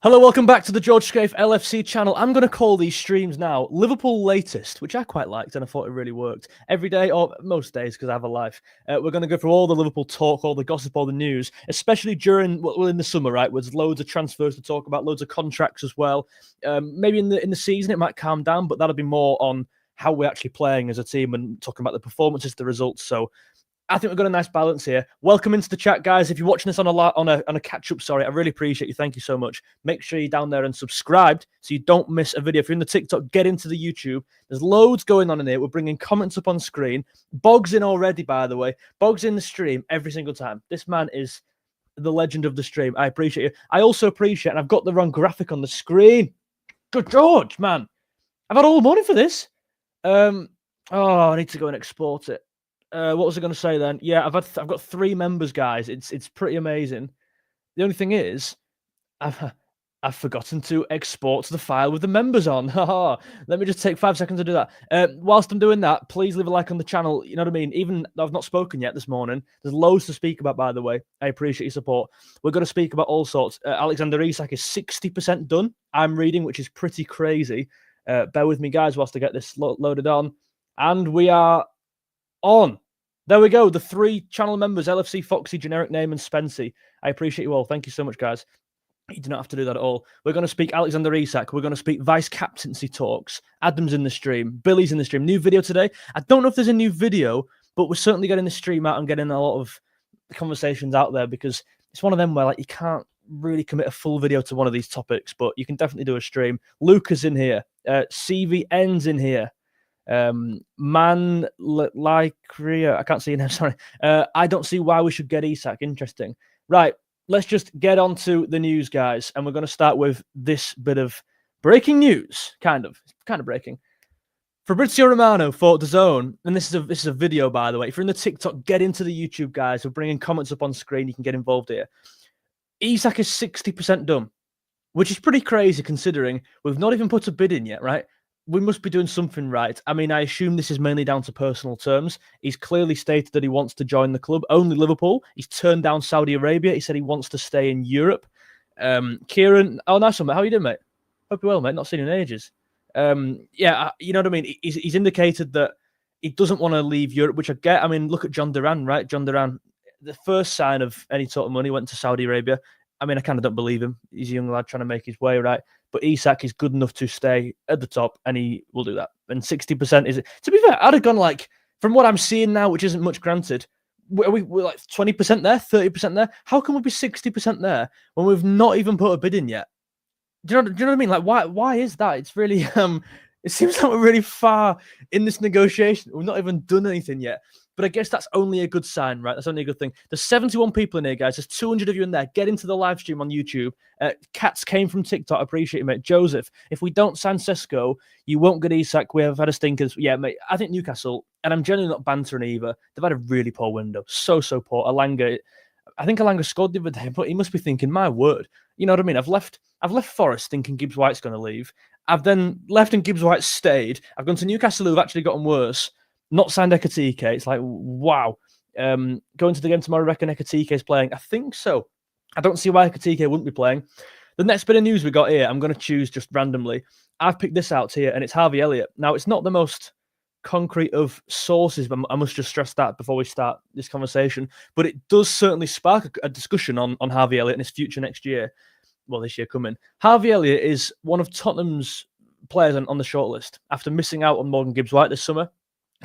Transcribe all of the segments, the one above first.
Hello, welcome back to the George Scaife LFC channel. I'm going to call these streams now Liverpool Latest, which I quite liked and I thought it really worked. Every day, or most days because I have a life, we're going to go through all the Liverpool talk, all the gossip, all the news, especially during, well, in the summer, right, where there's loads of transfers to talk about, loads of contracts as well. Maybe in the season it might calm down, but that'll be more on how we're actually playing as a team and talking about the performances, the results. So I think we've got a nice balance here. Welcome into the chat, guys. If you're watching this on a catch-up, sorry, I really appreciate you. Thank you so much. Make sure you're down there and subscribed so you don't miss a video. If you're in the TikTok, get into the YouTube. There's loads going on in here. We're bringing comments up on screen. Bog's in already, by the way. Bog's in the stream every single time. This man is the legend of the stream. I appreciate you. I also appreciate, and I've got the wrong graphic on the screen. Good George, man. I've had all morning for this. I need to go and export it. What was I going to say then? Yeah, I've got 3 members, guys. It's pretty amazing. The only thing is, I've forgotten to export the file with the members on. Let me just take 5 seconds to do that. Whilst I'm doing that, please leave a like on the channel. You know what I mean? Even though I've not spoken yet this morning, there's loads to speak about, by the way. I appreciate your support. We're going to speak about all sorts. Alexander Isak is 60% done, I'm reading, which is pretty crazy. Bear with me, guys, whilst I get this loaded on. And we are on. There we go. The 3 channel members, LFC, Foxy, Generic Name, and Spency. I appreciate you all. Thank you so much, guys. You do not have to do that at all. We're going to speak Alexander Isak. We're going to speak vice-captaincy talks. Adam's in the stream. Billy's in the stream. New video today. I don't know if there's a new video, but we're certainly getting the stream out and getting a lot of conversations out there because it's one of them where you can't really commit a full video to one of these topics, but you can definitely do a stream. Luca's in here. CVN's in here. Man like Korea, I can't see your name, sorry. I don't see why we should get Isak. Interesting. Right, let's just get on to the news, guys, and we're going to start with this bit of breaking news. Kind of breaking. Fabrizio Romano for DAZN, and this is a video, by the way. If you're in the TikTok, get into the YouTube, guys. We're bringing comments up on screen. You can get involved here. Isak is 60% done, which is pretty crazy considering we've not even put a bid in yet, right? We must be doing something right. I mean, I assume this is mainly down to personal terms. He's clearly stated that he wants to join the club, only Liverpool. He's turned down Saudi Arabia. He said he wants to stay in Europe. Kieran, oh, nice one, mate. How you doing, mate? Hope you're well, mate. Not seen you in ages. Yeah, you know what I mean? He's indicated that he doesn't want to leave Europe, which I get. I mean, look at John Duran, right? John Duran, the first sign of any sort of money went to Saudi Arabia. I mean, I kind of don't believe him. He's a young lad trying to make his way, right? But Isak is good enough to stay at the top, and he will do that. And 60% is... To be fair, I'd have gone from what I'm seeing now, which isn't much granted, we're like 20% there, 30% there? How can we be 60% there when we've not even put a bid in yet? Do you know what I mean? Why is that? It's really... It seems like we're really far in this negotiation. We've not even done anything yet. But I guess that's only a good sign, right? That's only a good thing. There's 71 people in here, guys. There's 200 of you in there. Get into the live stream on YouTube. Cats came from TikTok. Appreciate you, mate. Joseph, if we don't sign Sesko, you won't get Isak. We have had a stinkers. Yeah, mate. I think Newcastle, and I'm generally not bantering either, they've had a really poor window. So poor. Alanga, I think Alanga scored the other day, but he must be thinking, my word. You know what I mean? I've left Forest thinking Gibbs White's going to leave. I've then left and Gibbs White stayed. I've gone to Newcastle, who've actually gotten worse. Not signed Ekatike. It's like, wow. Going to the game tomorrow, I reckon Ekatike is playing. I think so. I don't see why Ekatike wouldn't be playing. The next bit of news we got here, I'm going to choose just randomly. I've picked this out here, and it's Harvey Elliott. Now, it's not the most concrete of sources, but I must just stress that before we start this conversation. But it does certainly spark a discussion on Harvey Elliott and his future next year. Well, this year coming. Harvey Elliott is one of Tottenham's players on the shortlist after missing out on Morgan Gibbs-White this summer.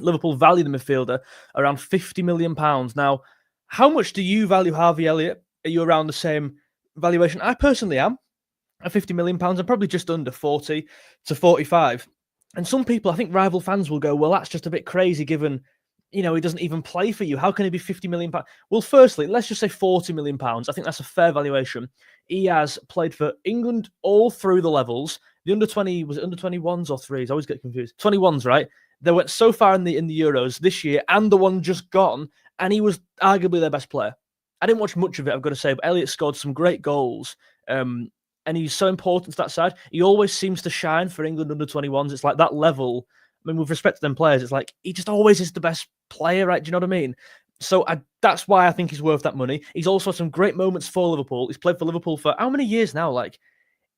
Liverpool value the midfielder around £50 million. Now, how much do you value Harvey Elliott? Are you around the same valuation? I personally am at £50 million. I'm probably just under 40 to 45. And some people, I think rival fans will go, well, that's just a bit crazy given, he doesn't even play for you. How can he be £50 million? Well, firstly, let's just say £40 million. I think that's a fair valuation. He has played for England all through the levels. The under-20, was it under-21s or 3s? I always get confused. 21s, right? They went so far in the Euros this year and the one just gone, and he was arguably their best player. I didn't watch much of it, I've got to say, but Elliott scored some great goals. And he's so important to that side. He always seems to shine for England under-21s. It's like that level. I mean, with respect to them players, it's like he just always is the best player, right? Do you know what I mean? So that's why I think he's worth that money. He's also had some great moments for Liverpool. He's played for Liverpool for how many years now?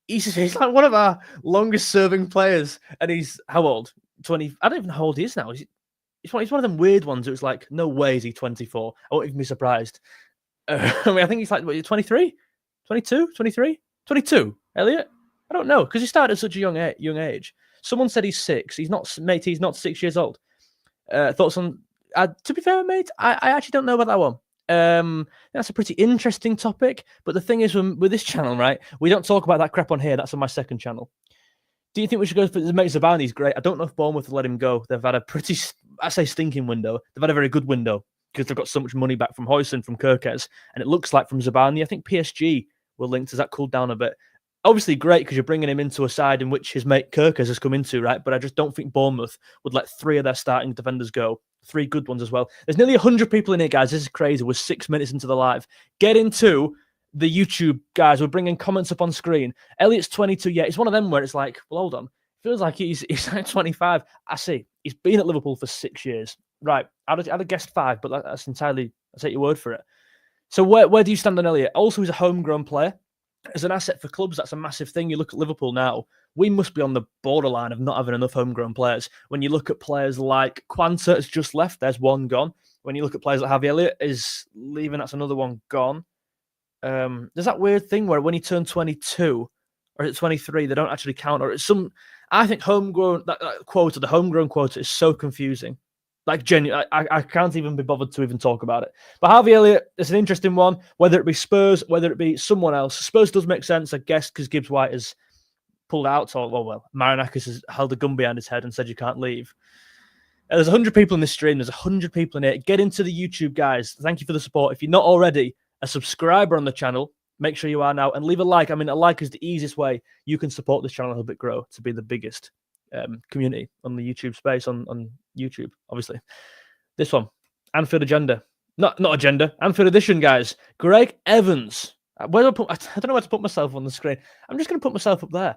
he's like one of our longest serving players, and he's how old? 20. I don't even know how old he is now. He's one of them weird ones. It was like, no way is he 24. I won't even be surprised. I mean, I think he's like, what, 23, 22, 23, 22. Elliot, I don't know, because he started at such a young age. Someone said he's 6. He's not, mate. He's not 6 years old. Thoughts on? To be fair, mate, I actually don't know about that one. That's a pretty interesting topic. But the thing is, with this channel, right, we don't talk about that crap on here. That's on my second channel. Do you think we should go for mate Zabani's great? I don't know if Bournemouth will let him go. They've had a pretty, I say, stinking window. They've had a very good window because they've got so much money back from Huijsen, from Kirkes, and it looks like from Zabani. I think PSG were linked. Has that cooled down a bit? Obviously great because you're bringing him into a side in which his mate Kirkes has come into, right? But I just don't think Bournemouth would let 3 of their starting defenders go. 3 good ones as well. There's nearly 100 people in here, guys. This is crazy. We're 6 minutes into the live. Get into the YouTube, guys. We're bringing comments up on screen. Elliot's 22. Yeah, it's one of them where it's like, well, hold on. Feels like he's like 25. I see. He's been at Liverpool for 6 years. Right. I'd have guessed 5, but that's entirely, I'll take your word for it. So where do you stand on Elliot? Also, he's a homegrown player. As an asset for clubs, that's a massive thing. You look at Liverpool now, we must be on the borderline of not having enough homegrown players. When you look at players like Quanta has just left, there's one gone. When you look at players like Javi Elliott is leaving, that's another one gone. There's that weird thing where when you turn 22 or it's 23, they don't actually count. Or it's some, I think homegrown, that quota, the homegrown quota is so confusing. Like, genuinely, I can't even be bothered to even talk about it. But Harvey Elliott is an interesting one, whether it be Spurs, whether it be someone else. Spurs does make sense, I guess, because Gibbs White has pulled out. So, well, Marinakis has held a gun behind his head and said you can't leave. There's 100 people in this stream. There's 100 people in it. Get into the YouTube, guys. Thank you for the support. If you're not already a subscriber on the channel, make sure you are now. And leave a like. I mean, a like is the easiest way you can support this channel a little bit grow to be the biggest community on the YouTube space, on YouTube, obviously. This one, Anfield agenda. Not agenda, Anfield edition, guys. Greg Evans. Where do I don't know where to put myself on the screen. I'm just going to put myself up there.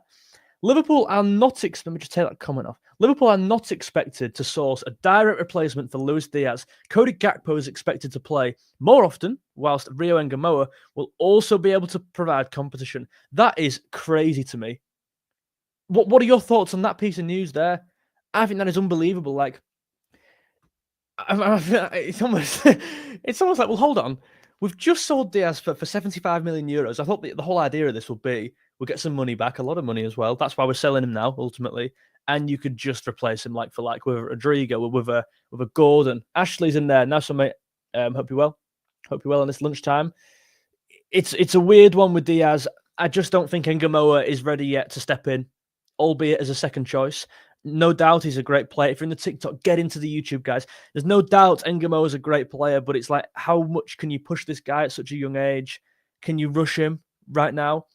Liverpool are not, let me just take that comment off. Liverpool are not expected to source a direct replacement for Luis Diaz. Cody Gakpo is expected to play more often, whilst Rio Ngamoa will also be able to provide competition. That is crazy to me. What are your thoughts on that piece of news there? I think that is unbelievable. Like, it's almost like, well, hold on. We've just sold Diaz for 75 million euros. I thought the whole idea of this would be we'll get some money back, a lot of money as well. That's why we're selling him now, ultimately. And you could just replace him like for like with a Rodrigo, with a Gordon. Ashley's in there now, so mate. Hope you're well. Hope you're well on this lunchtime. It's a weird one with Diaz. I just don't think Ngamoa is ready yet to step in, albeit as a second choice. No doubt he's a great player. If you're in the TikTok, get into the YouTube, guys. There's no doubt Ngamoa is a great player, but it's like, how much can you push this guy at such a young age? Can you rush him right now?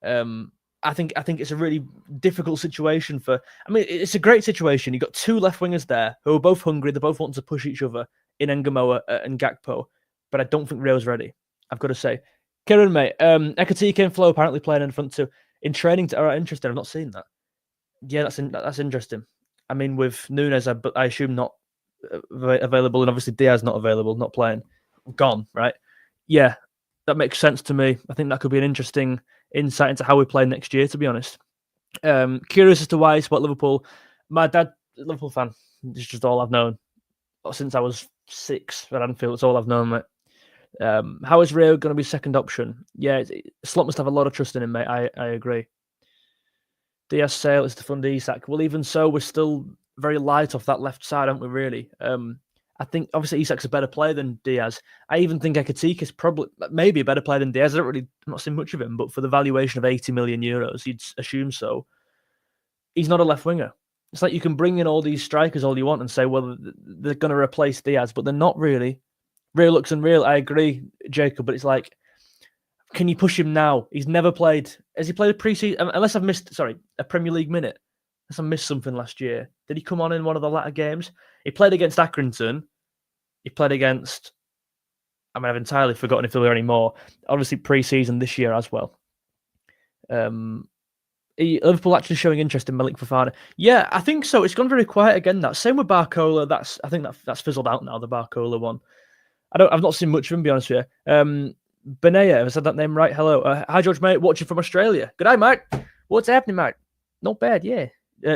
I think it's a really difficult situation for. I mean, it's a great situation. You've got 2 left wingers there who are both hungry. They both want to push each other in Ngamoa and Gakpo, but I don't think Rio's ready. I've got to say, Kieran, mate. Ekatike and Flo apparently playing in front 2 in training. All right, interesting. I've not seen that. Yeah, that's interesting. I mean, with Nunes, I assume not available, and obviously Diaz not available, not playing, gone, right? Yeah, that makes sense to me. I think that could be an interesting insight into how we play next year, to be honest. Curious as to why it's about Liverpool. My dad, Liverpool fan. It's just all I've known since I was 6 at Anfield. It's all I've known, mate. How is Rio going to be second option? Yeah, Slot must have a lot of trust in him, mate. I agree. Diaz sale is to fund Isak. Well, even so, we're still very light off that left side, aren't we, really? I think, obviously, Isak's a better player than Diaz. I even think Ekatike is probably, maybe a better player than Diaz. I'm not seeing much of him, but for the valuation of 80 million euros, you'd assume so. He's not a left winger. It's like you can bring in all these strikers all you want and say, well, they're going to replace Diaz, but they're not really. Real looks unreal. I agree, Jacob, but it's like, can you push him now? He's never played. Has he played a pre-season? Unless I've missed, a Premier League minute. Unless I missed something last year. Did he come on in one of the latter games? He played against Accrington. He played against, I've entirely forgotten if there were any more. Obviously, pre-season this year as well. Liverpool actually showing interest in Malik Fofana. Yeah, I think so. It's gone very quiet again. That same with Barcola. I think that's fizzled out now. The Barcola one. I've not seen much of him, to be honest with you. Benea, have I said that name right? Hello. Hi, George, mate. Watching from Australia. Good day, mate. What's happening, mate? Not bad, yeah.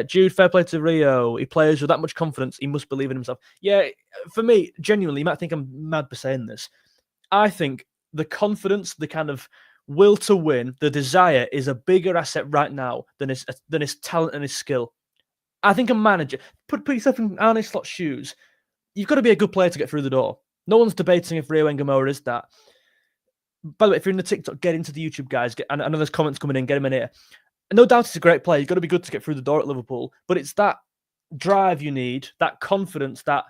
Jude, fair play to Rio. He plays with that much confidence. He must believe in himself. Yeah, for me, genuinely, you might think I'm mad for saying this. I think the confidence, the kind of will to win, the desire is a bigger asset right now than his talent and his skill. I think a manager, put yourself in Arne Slot's shoes. You've got to be a good player to get through the door. No one's debating if Rio Engamoa is that. By the way, if you're in the TikTok, get into the YouTube, guys. I know there's comments coming in. Get him in here. No doubt he's a great player. You've got to be good to get through the door at Liverpool. But it's that drive you need, that confidence, that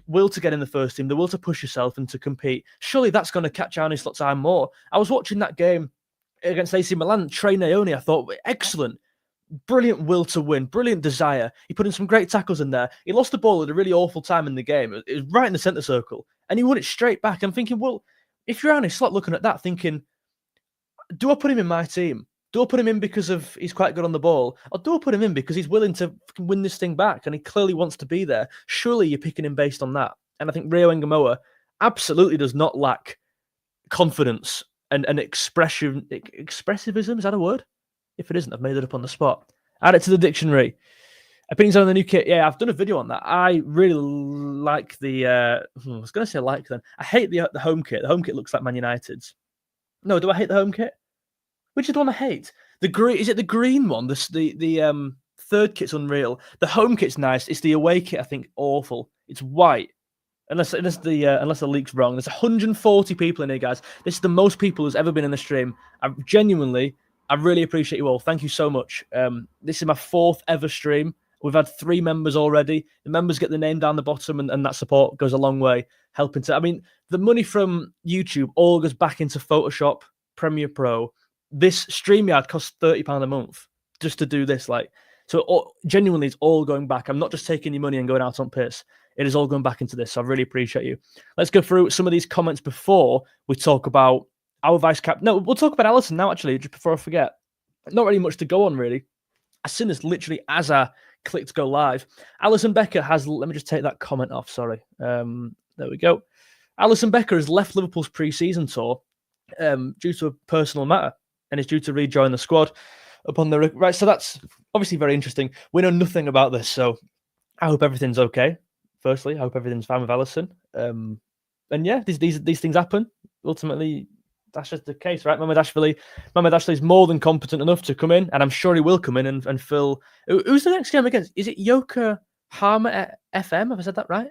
will to get in the first team, the will to push yourself and to compete. Surely that's going to catch Arne Slot's eye more. I was watching that game against AC Milan, Trey Naoni, I thought, excellent. Brilliant will to win, brilliant desire. He put in some great tackles in there. He lost the ball at a really awful time in the game. It was right in the centre circle. And he won it straight back. I'm thinking, well, if you're Arne Slot looking at that, thinking, do I put him in my team? Do I put him in because of he's quite good on the ball? Or do I put him in because he's willing to win this thing back and he clearly wants to be there? Surely you're picking him based on that. And I think Rio Engamoa absolutely does not lack confidence and expressivism. Is that a word? If it isn't, I've made it up on the spot. Add it to the dictionary. Opinions on the new kit. Yeah, I've done a video on that. I really like the... I was going to say like them. I hate the home kit. The home kit looks like Man United's. No, do I hate the home kit? Which is the one I hate? The green, is it the green one? The third kit's unreal. The home kit's nice. It's the away kit, I think, awful. It's white. Unless the leak's wrong. There's 140 people in here, guys. This is the most people who's ever been in the stream. I really appreciate you all. Thank you so much. This is my 4th ever stream. We've had 3 members already. The members get the name down the bottom, and that support goes a long way, helping to... I mean, the money from YouTube all goes back into Photoshop, Premiere Pro. This StreamYard costs £30 a month just to do this. Genuinely, it's all going back. I'm not just taking your money and going out on piss. It is all going back into this. So I really appreciate you. Let's go through some of these comments before we talk about our vice-captain. No, we'll talk about Alisson now, actually, just before I forget. Not really much to go on, really. As soon as literally as I clicked go live, Alisson Becker has... Let me just take that comment off, sorry. There we go. Alisson Becker has left Liverpool's pre-season tour due to a personal matter and is due to rejoin the squad upon the... Right, so that's obviously very interesting. We know nothing about this, so I hope everything's okay. Firstly, I hope everything's fine with Alisson. And yeah, these things happen. Ultimately, that's just the case, right? Mohamed Ashley's more than competent enough to come in, and I'm sure he will come in and fill... Who's the next game against? Is it Yokohama FM? Have I said that right?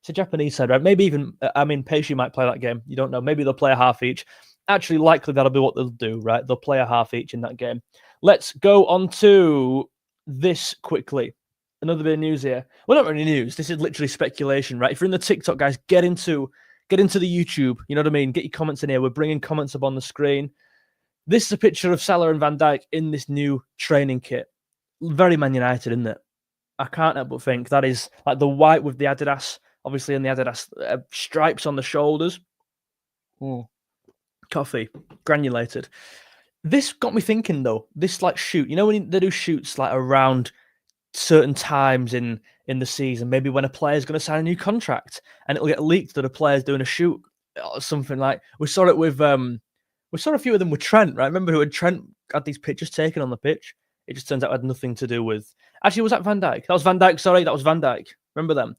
It's a Japanese side, right? Maybe even, Peishi might play that game. You don't know. Maybe they'll play a half each. Actually, likely that'll be what they'll do, right? They'll play a half each in that game. Let's go on to this quickly. Another bit of news here. Well, not really news. This is literally speculation, right? If you're in the TikTok, guys, get into the YouTube. You know what I mean? Get your comments in here. We're bringing comments up on the screen. This is a picture of Salah and Van Dijk in this new training kit. Very Man United, isn't it? I can't help but think that is like the white with the Adidas, obviously, and the Adidas stripes on the shoulders. Coffee, granulated. This got me thinking, though. This shoot, you know when they do shoots around certain times in the season, maybe when a player's going to sign a new contract, and it'll get leaked that a player's doing a shoot or something like. We saw it with we saw a few of them with Trent, right? Remember when Trent had these pictures taken on the pitch? It just turns out it had nothing to do with. Actually, was that Van Dijk? That was Van Dijk. Sorry, that was Van Dijk. Remember them?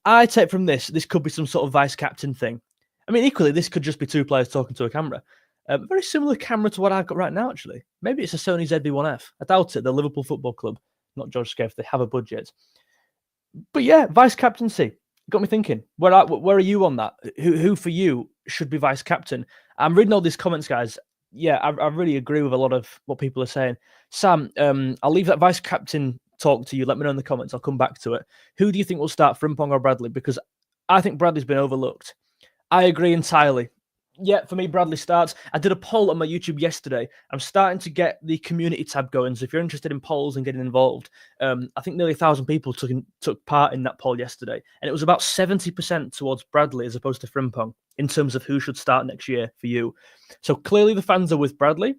I take from this could be some sort of vice-captain thing. I mean, equally, this could just be 2 players talking to a camera. Very similar camera to what I've got right now, actually. Maybe it's a Sony ZV-1F. I doubt it. The Liverpool Football Club, not George Scafe. They have a budget. But yeah, vice-captaincy. Got me thinking. Where are you on that? Who for you should be vice-captain? I'm reading all these comments, guys. Yeah, I really agree with a lot of what people are saying. Sam, I'll leave that vice-captain talk to you. Let me know in the comments. I'll come back to it. Who do you think will start, Frimpong or Bradley? Because I think Bradley's been overlooked. I agree entirely. Yeah, for me, Bradley starts. I did a poll on my YouTube yesterday. I'm starting to get the community tab going. So if you're interested in polls and getting involved, I think nearly 1,000 people took part in that poll yesterday. And it was about 70% towards Bradley as opposed to Frimpong in terms of who should start next year for you. So clearly the fans are with Bradley.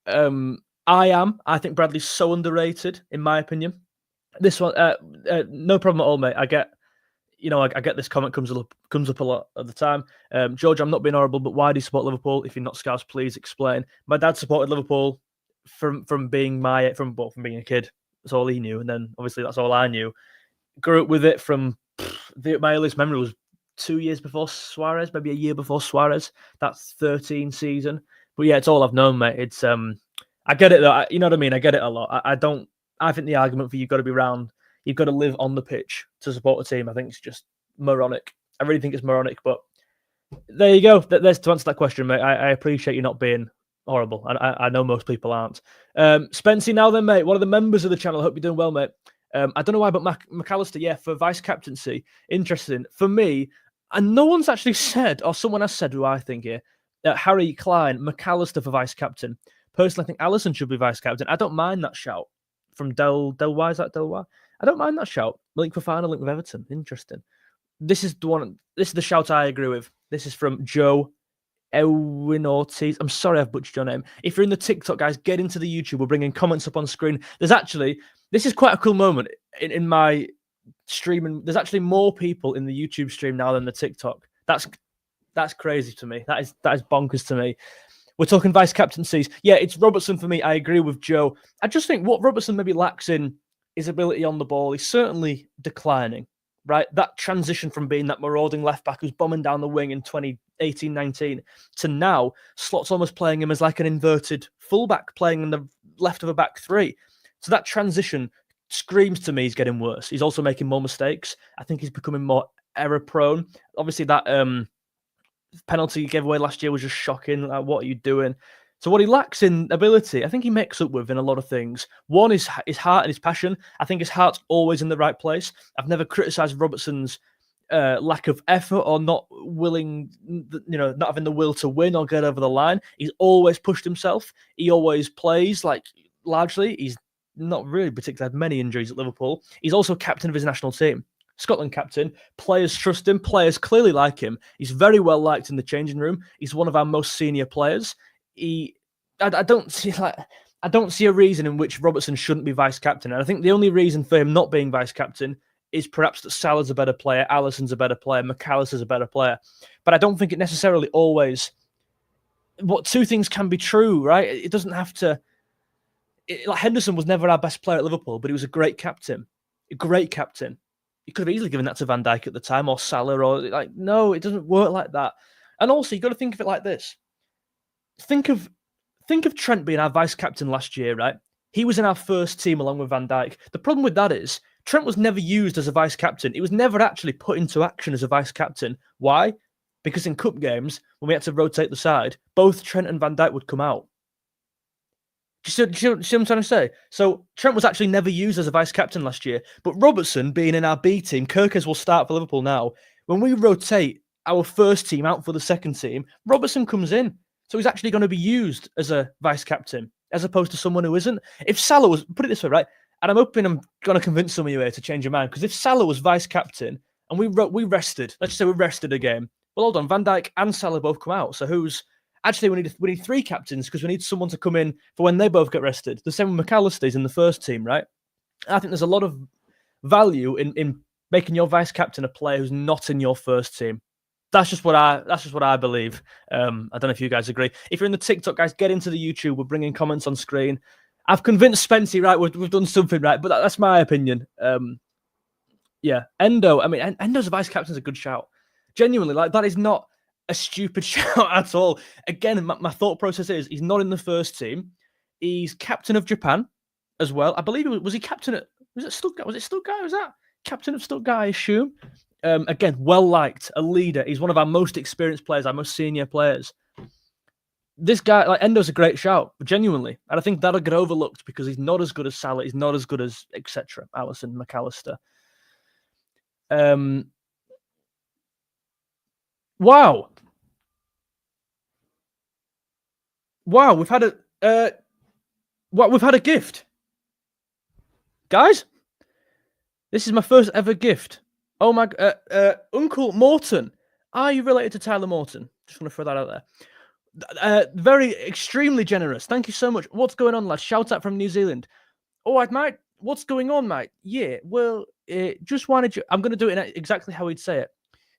I think Bradley's so underrated, in my opinion. This one, no problem at all, mate. I get this comment comes up a lot at the time. George, I'm not being horrible, but why do you support Liverpool? If you're not Scouse, please explain. My dad supported Liverpool from being from being a kid. That's all he knew, and then obviously that's all I knew. Grew up with it from my earliest memory was 2 years before Suarez, maybe a year before Suarez. That's 13 season. But yeah, it's all I've known, mate. It's I get it though. You know what I mean? I get it a lot. I don't. I think the argument for you've got to be round, you've got to live on the pitch to support a team. I think it's just moronic. I really think it's moronic. But there you go. There's to answer that question, mate. I appreciate you not being horrible. I know most people aren't. Spency, now then, mate. One of the members of the channel. I hope you're doing well, mate. I don't know why, but McAllister, yeah, for vice-captaincy. Interesting. For me, and no one's actually said, or someone has said who I think here, Harry Klein, McAllister for vice-captain. Personally, I think Alisson should be vice-captain. I don't mind that shout from Del Y. Is that Del Y? I don't mind that shout. Link for final, link with Everton. Interesting. This is the shout I agree with. This is from Joe Elwin Ortiz. I'm sorry I've butchered your name. If you're in the TikTok, guys, get into the YouTube. We're bringing comments up on screen. This is quite a cool moment in my stream, and there's actually more people in the YouTube stream now than the TikTok. That's crazy to me. That is bonkers to me. We're talking vice captaincies. Yeah, it's Robertson for me. I agree with Joe. I just think what Robertson maybe lacks in his ability on the ball. He's certainly declining, right? That transition from being that marauding left back who's bombing down the wing in 2018-19 to now, Slot's almost playing him as like an inverted fullback, playing in the left of a back three. So that transition screams to me he's getting worse. He's also making more mistakes. I think he's becoming more error prone. Obviously, that penalty he gave away last year was just shocking. Like, what are you doing? So what he lacks in ability, I think he makes up with in a lot of things. One is his heart and his passion. I think his heart's always in the right place. I've never criticised Robertson's lack of effort or not willing, not having the will to win or get over the line. He's always pushed himself. He always plays largely. He's not really particularly had many injuries at Liverpool. He's also captain of his national team. Scotland captain. Players trust him. Players clearly like him. He's very well liked in the changing room. He's one of our most senior players. I don't see a reason in which Robertson shouldn't be vice captain. And I think the only reason for him not being vice captain is perhaps that Salah's a better player, Alisson's a better player, McAllister's a better player. But I don't think it necessarily always. What two things can be true, right? It doesn't have to. Henderson was never our best player at Liverpool, but he was a great captain. A great captain. You could have easily given that to Van Dijk at the time, or Salah, or no, it doesn't work like that. And also, you've got to think of it like this. Think of Trent being our vice captain last year, right? He was in our first team along with Van Dijk. The problem with that is Trent was never used as a vice captain. He was never actually put into action as a vice captain. Why? Because in cup games, when we had to rotate the side, both Trent and Van Dijk would come out. Do you see what I'm trying to say? So Trent was actually never used as a vice captain last year. But Robertson being in our B team, Kirkes will start for Liverpool now. When we rotate our first team out for the second team, Robertson comes in. So he's actually going to be used as a vice captain, as opposed to someone who isn't. If Salah was, put it this way, right? And I'm hoping I'm going to convince some of you here to change your mind. Because if Salah was vice captain and we rested, let's just say we rested a game. Well, hold on, Van Dijk and Salah both come out. So who's... Actually, we need three captains because we need someone to come in for when they both get rested. The same with McAllister's in the first team, right? I think there's a lot of value in making your vice captain a player who's not in your first team. That's just what I believe. I don't know if you guys agree. If you're in the TikTok, guys, get into the YouTube. We're bringing comments on screen. I've convinced Spency, right? We've done something right, but that's my opinion. Yeah, Endo. I mean, Endo's a vice captain's a good shout. Genuinely, that is not a stupid shout at all. Again, my thought process is he's not in the first team. He's captain of Japan as well. I believe was he captain at Stuttgart? Was it Stuttgart? Was that captain of Stuttgart? I assume. Again, well liked, a leader. He's one of our most experienced players, our most senior players. This guy, Endo's a great shout, genuinely, and I think that'll get overlooked because he's not as good as Salah. He's not as good as etc. Alisson, McAllister. Wow. We've had a gift. Guys, this is my first ever gift. Oh my, Uncle Morton. Are you related to Tyler Morton? Just want to throw that out there. Very extremely generous. Thank you so much. What's going on, lads? Shout out from New Zealand. All right, mate. What's going on, mate? Yeah, well, just wanted you. I'm going to do it in exactly how he'd say it.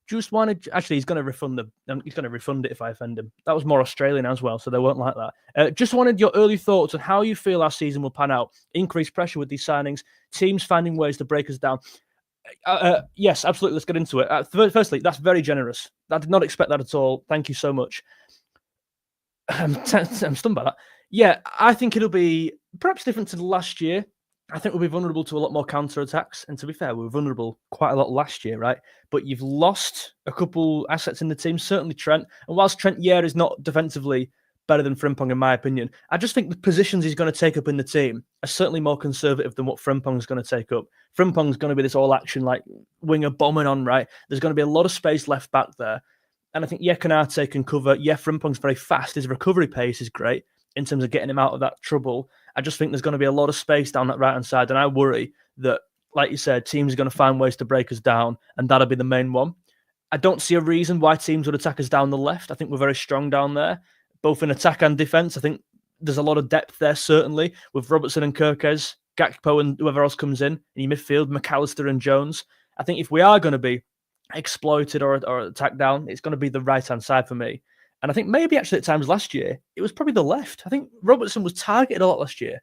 Just wanted. Actually, he's going to refund He's going to refund it if I offend him. That was more Australian as well, so they won't like that. Just wanted your early thoughts on how you feel our season will pan out. Increased pressure with these signings, teams finding ways to break us down. Yes, absolutely. Let's get into it. Firstly, that's very generous. I did not expect that at all. Thank you so much. I'm stunned by that. Yeah, I think it'll be perhaps different to last year. I think we'll be vulnerable to a lot more counter-attacks. And to be fair, we were vulnerable quite a lot last year, right? But you've lost a couple assets in the team, certainly Trent. And whilst Trent, is not defensively better than Frimpong, in my opinion, I just think the positions he's going to take up in the team are certainly more conservative than what Frimpong's going to take up. Frimpong's going to be this all-action, like, winger bombing on, right? There's going to be a lot of space left back there. And I think, Konate can cover. Frimpong's very fast. His recovery pace is great in terms of getting him out of that trouble. I just think there's going to be a lot of space down that right-hand side. And I worry that, like you said, teams are going to find ways to break us down. And that'll be the main one. I don't see a reason why teams would attack us down the left. I think we're very strong down there, both in attack and defence. I think there's a lot of depth there, certainly, with Robertson and Kirkes, Gakpo and whoever else comes in your midfield, McAllister and Jones. I think if we are going to be exploited or attacked down, it's going to be the right-hand side for me. And I think maybe actually at times last year, it was probably the left. I think Robertson was targeted a lot last year,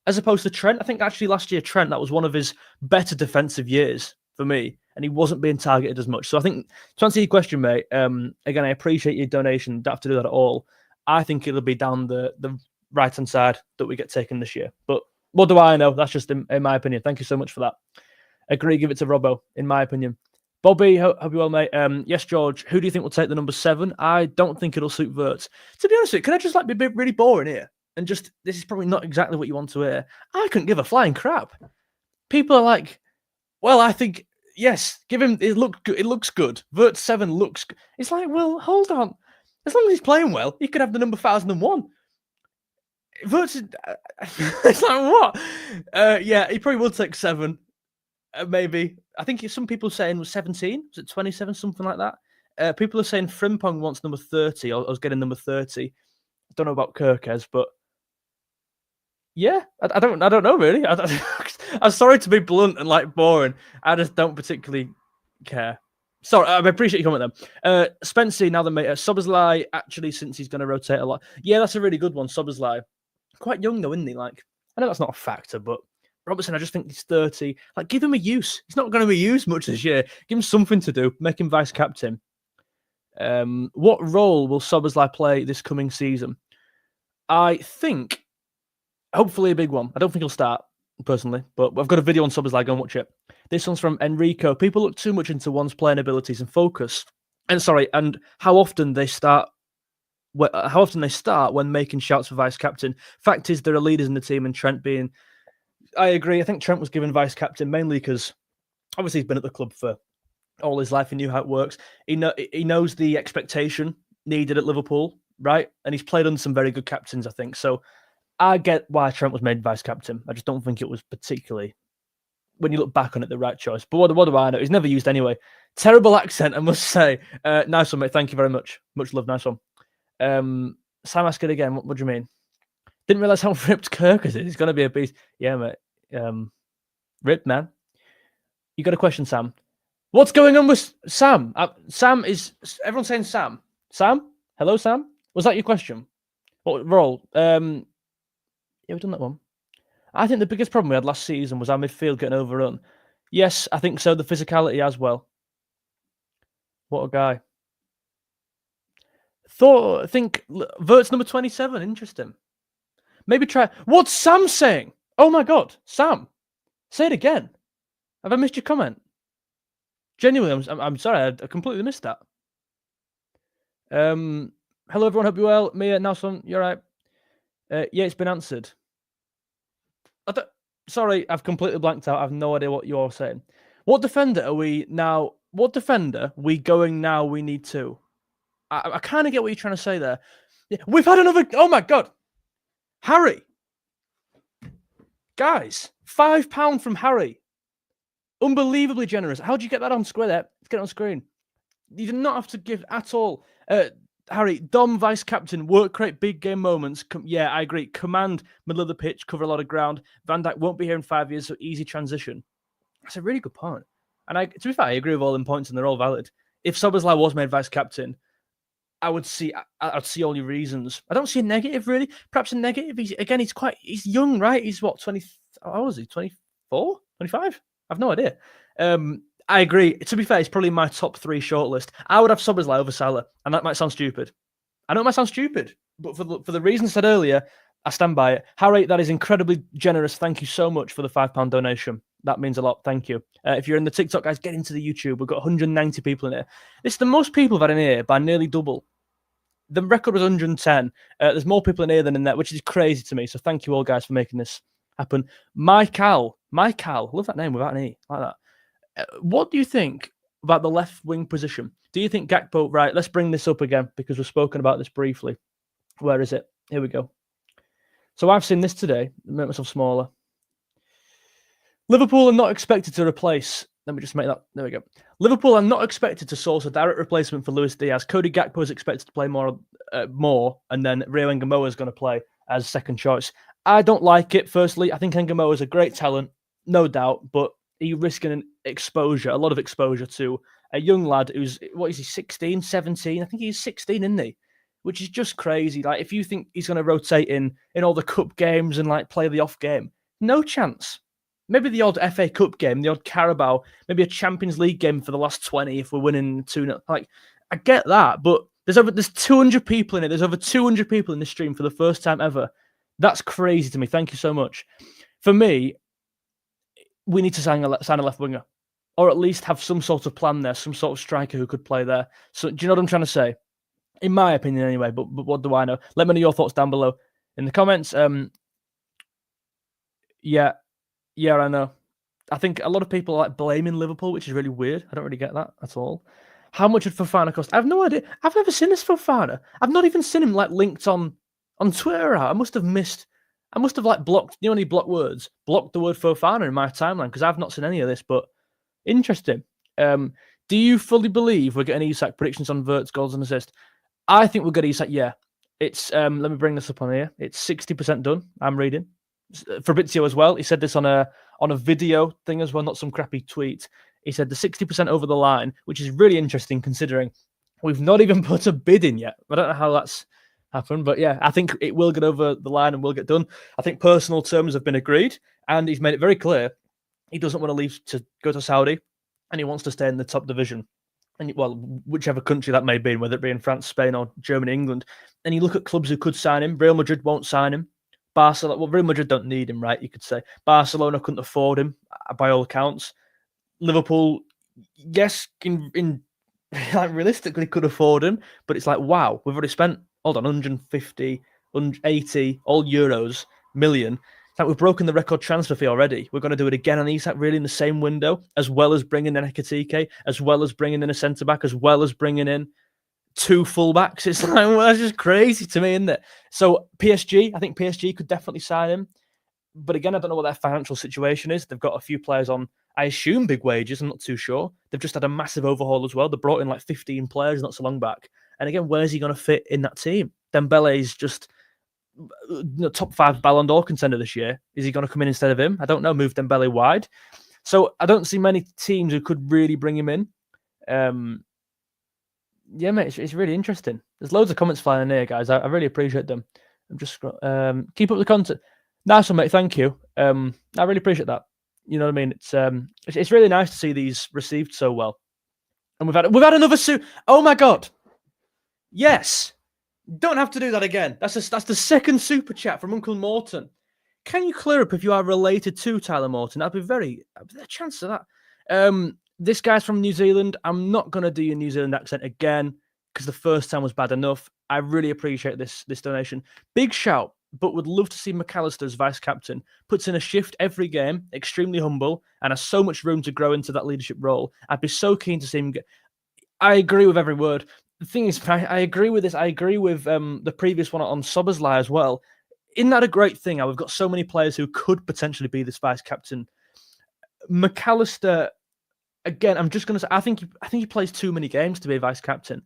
as opposed to Trent. I think actually last year, Trent, that was one of his better defensive years for me, and he wasn't being targeted as much. So I think, to answer your question, mate, again, I appreciate your donation. Don't have to do that at all. I think it'll be down the right-hand side that we get taken this year. But what do I know? That's just in my opinion. Thank you so much for that. Agree, give it to Robbo, in my opinion. Bobby, hope you well, mate. Yes, George, who do you think will take the number 7? I don't think it'll suit Wirtz. To be honest with you, can I just be really boring here? And just, this is probably not exactly what you want to hear. I couldn't give a flying crap. People are like, well, I think, yes, give him, it looks good. Wirtz 7 looks good. It's like, well, hold on. As long as he's playing well, he could have the number 1001. Wirtz is, it's like, what? He probably will take 7. Maybe. I think some people are saying was 17. Was it 27? Something like that. People are saying Frimpong wants number 30. I was getting number 30. I don't know about Kirkes, but yeah, I don't know really. I'm sorry to be blunt and like boring. I just don't particularly care. Sorry, I appreciate your comment then. Spencer, now the mate. Szoboszlai, actually, since he's going to rotate a lot. Yeah, that's a really good one, Szoboszlai. Quite young though, isn't he? Like, I know that's not a factor, but Robertson, I just think he's 30. Like, give him a use. He's not going to be used much this year. Give him something to do. Make him vice-captain. What role will Szoboszlai play this coming season? I think, hopefully a big one. I don't think he'll start, personally, but I've got a video on Szoboszlai. Go and watch it. This one's from Enrico. People look too much into one's playing abilities and focus. And how often they start when making shouts for vice-captain. Fact is, there are leaders in the team, and Trent being... I agree. I think Trent was given vice-captain mainly because obviously he's been at the club for all his life. He knew how it works. He knows the expectation needed at Liverpool, right? And he's played under some very good captains, I think. So I get why Trent was made vice-captain. I just don't think it was particularly, when you look back on it, the right choice. But what do I know? He's never used anyway. Terrible accent, I must say. Nice one, mate. Thank you very much. Much love. Nice one. Sam, ask it again. What do you mean? Didn't realise how ripped Kirk is. He's going to be a beast. Yeah, mate. Ripped, man. You got a question, Sam? What's going on with Sam? Sam is... Everyone's saying Sam. Sam? Hello, Sam? Was that your question? What role? Yeah, we've done that one. I think the biggest problem we had last season was our midfield getting overrun. Yes, I think so. The physicality as well. What a guy. Think Wirtz number 27. Interesting. Maybe try... What's Sam saying? Oh my God, Sam. Say it again. Have I missed your comment? Genuinely, I'm sorry. I completely missed that. Hello, everyone. Hope you're well. Mia, Nelson, you're right. Yeah, it's been answered. Sorry, I've completely blanked out. I have no idea what you're saying. What defender are we now? What defender we going now? We need to. I kind of get what you're trying to say there. Yeah, we've had another... Oh my God. Harry. Guys, £5 from Harry. Unbelievably generous. How do you get that on square there? Let's get it on screen. You do not have to give at all. Harry, Dom, vice-captain, work rate, big game moments. Yeah, I agree. Command, middle of the pitch, cover a lot of ground. Van Dijk won't be here in 5 years, so easy transition. That's a really good point. And to be fair, I agree with all them points and they're all valid. if Szoboszlai was made vice captain, I'd see only reasons. I don't see a negative really. Perhaps a negative. He's young, right? He's what, 20? How old is he? 24, 25? I've no idea. I agree. To be fair, it's probably my top 3 shortlist. I would have Szoboszlai over Salah, and that might sound stupid. I know it might sound stupid, but for the reasons said earlier, I stand by it. Harry, that is incredibly generous. Thank you so much for the £5 donation. That means a lot. Thank you. If you're in the TikTok, guys, get into the YouTube. We've got 190 people in here. It's the most people that are in here by nearly double. The record was 110. There's more people in here than in there, which is crazy to me. So thank you all, guys, for making this happen. Michael, love that name without an E, like that. What do you think about the left wing position? Do you think Gakpo, right, let's bring this up again because we've spoken about this briefly. Where is it? Here we go. So I've seen this today, make myself smaller. Liverpool are not expected to replace, let me just make that, there we go. Liverpool are not expected to source a direct replacement for Luis Diaz. Cody Gakpo is expected to play more, and then Rio Ngamoa is going to play as second choice. I don't like it, firstly. I think Ngamoa is a great talent, no doubt, but you're risking an exposure, a lot of exposure to a young lad who's, what is he, 16, 17? I think he's 16, isn't he? Which is just crazy. Like, if you think he's going to rotate in all the cup games and like play the off game, no chance. Maybe the odd FA Cup game, the odd Carabao, maybe a Champions League game for the last 20 if we're winning 2-0. Like, I get that, but there's 200 people in it. There's over 200 people in this stream for the first time ever. That's crazy to me. Thank you so much. For me, we need to sign a left winger, or at least have some sort of plan there, some sort of striker who could play there. So, do you know what I'm trying to say? In my opinion, anyway. But what do I know? Let me know your thoughts down below in the comments. Yeah, I know. I think a lot of people are like blaming Liverpool, which is really weird. I don't really get that at all. How much would Fofana cost? I have no idea. I've never seen this Fofana. I've not even seen him like linked on Twitter. I must have like blocked, you know, when you block words, blocked the word Fofana in my timeline because I've not seen any of this, but interesting. Do you fully believe we're getting Isak? Predictions on Vert's goals and assists? I think we'll get Isak, yeah. It's, let me bring this up on here. It's 60% done. I'm reading. Fabrizio as well. He said this on a video thing as well, not some crappy tweet. He said the 60% over the line, which is really interesting considering we've not even put a bid in yet. I don't know how that's happened, but yeah, I think it will get over the line and will get done. I think personal terms have been agreed, and he's made it very clear he doesn't want to leave to go to Saudi, and he wants to stay in the top division. And well, whichever country that may be, whether it be in France, Spain, or Germany, England. And you look at clubs who could sign him. Real Madrid won't sign him. Barcelona, well, Real Madrid don't need him, right? You could say Barcelona couldn't afford him by all accounts. Liverpool, yes, in like realistically could afford him, but it's like, wow, we've already spent 150, 180, all euros, million. It's like we've broken the record transfer fee already. We're going to do it again on Isak, really in the same window, as well as bringing in Ekitike, as well as bringing in a centre back, as well as bringing in 2 fullbacks. It's like, well, that's just crazy to me, isn't it? So PSG, I think PSG could definitely sign him. But again, I don't know what their financial situation is. They've got a few players on, I assume, big wages. I'm not too sure. They've just had a massive overhaul as well. They brought in like 15 players not so long back. And again, where's he going to fit in that team? Dembele's just top 5 Ballon d'Or contender this year. Is he going to come in instead of him? I don't know. Move Dembele wide. So I don't see many teams who could really bring him in. Yeah, mate, it's really interesting. There's loads of comments flying in here, guys. I really appreciate them. I'm just keep up the content. Nice one, mate. Thank you. I really appreciate that. You know what I mean? It's really nice to see these received so well. And we've had another Oh my god! Yes, don't have to do that again. That's the second super chat from Uncle Morton. Can you clear up if you are related to Tyler Morton? I'd be a chance of that. This guy's from New Zealand. I'm not going to do your New Zealand accent again because the first time was bad enough. I really appreciate this donation. Big shout, but would love to see McAllister as vice-captain. Puts in a shift every game, extremely humble, and has so much room to grow into that leadership role. I'd be so keen to see him get... I agree with every word. The thing is, I agree with this. I agree with the previous one on Szoboszlai as well. Isn't that a great thing? How we've got so many players who could potentially be this vice-captain. McAllister... Again, I'm just going to say, I think he plays too many games to be a vice-captain.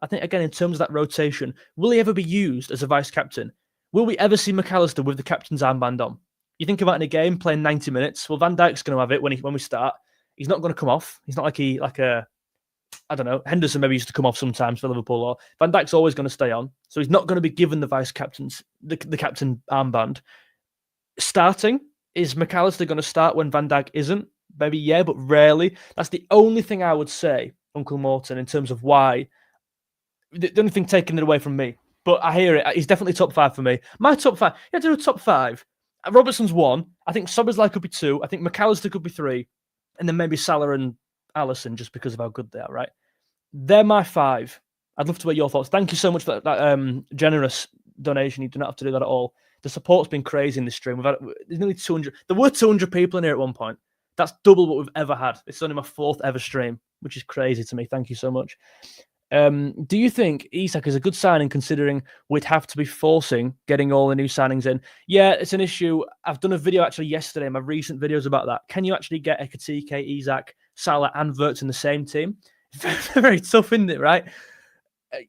I think, again, in terms of that rotation, will he ever be used as a vice-captain? Will we ever see McAllister with the captain's armband on? You think about in a game playing 90 minutes. Well, Van Dijk's going to have it when we start. He's not going to come off. He's not like a I don't know, Henderson maybe used to come off sometimes for Liverpool, or Van Dijk's always going to stay on. So he's not going to be given the vice-captain's, the captain armband. Starting, is McAllister going to start when Van Dijk isn't? Maybe, yeah, but rarely. That's the only thing I would say, Uncle Morton, in terms of why. The only thing taking it away from me. But I hear it. He's definitely top 5 for me. My top 5. Yeah, do a top 5. Robertson's 1. I think Szoboszlai could be 2. I think McAllister could be 3. And then maybe Salah and Alisson, just because of how good they are, right? They're my 5. I'd love to hear your thoughts. Thank you so much for that generous donation. You do not have to do that at all. The support's been crazy in this stream. There's nearly 200. There were 200 people in here at one point. That's double what we've ever had. It's only my 4th ever stream, which is crazy to me. Thank you so much. Do you think Isak is a good signing, considering we'd have to be forcing getting all the new signings in? Yeah, it's an issue. I've done a video actually yesterday, my recent videos about that. Can you actually get Ekitike, Isak, Salah and Wirtz in the same team? Very tough, isn't it, right?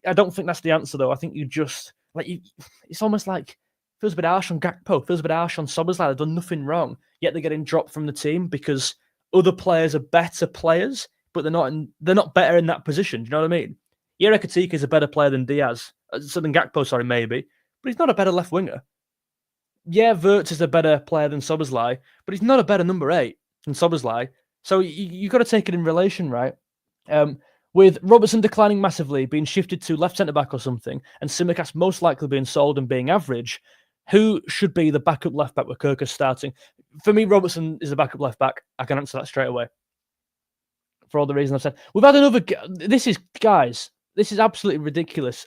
I don't think that's the answer, though. I think you just, it's almost like, feels a bit harsh on Gakpo, feels a bit harsh on Szoboszlai. They've done nothing wrong, yet they're getting dropped from the team because other players are better players, but they're not better in that position. Do you know what I mean? Yeah, Ekitike is a better player than Diaz, than Gakpo, sorry, maybe, but he's not a better left winger. Yeah, Wirtz is a better player than Szoboszlai, but he's not a better number 8 than Szoboszlai. So you got to take it in relation, right? With Robertson declining massively, being shifted to left centre-back or something, and Tsimikas most likely being sold and being average, who should be the backup left-back with Kirkus starting? For me, Robertson is the backup left-back. I can answer that straight away. For all the reasons I've said. We've had another... This is absolutely ridiculous.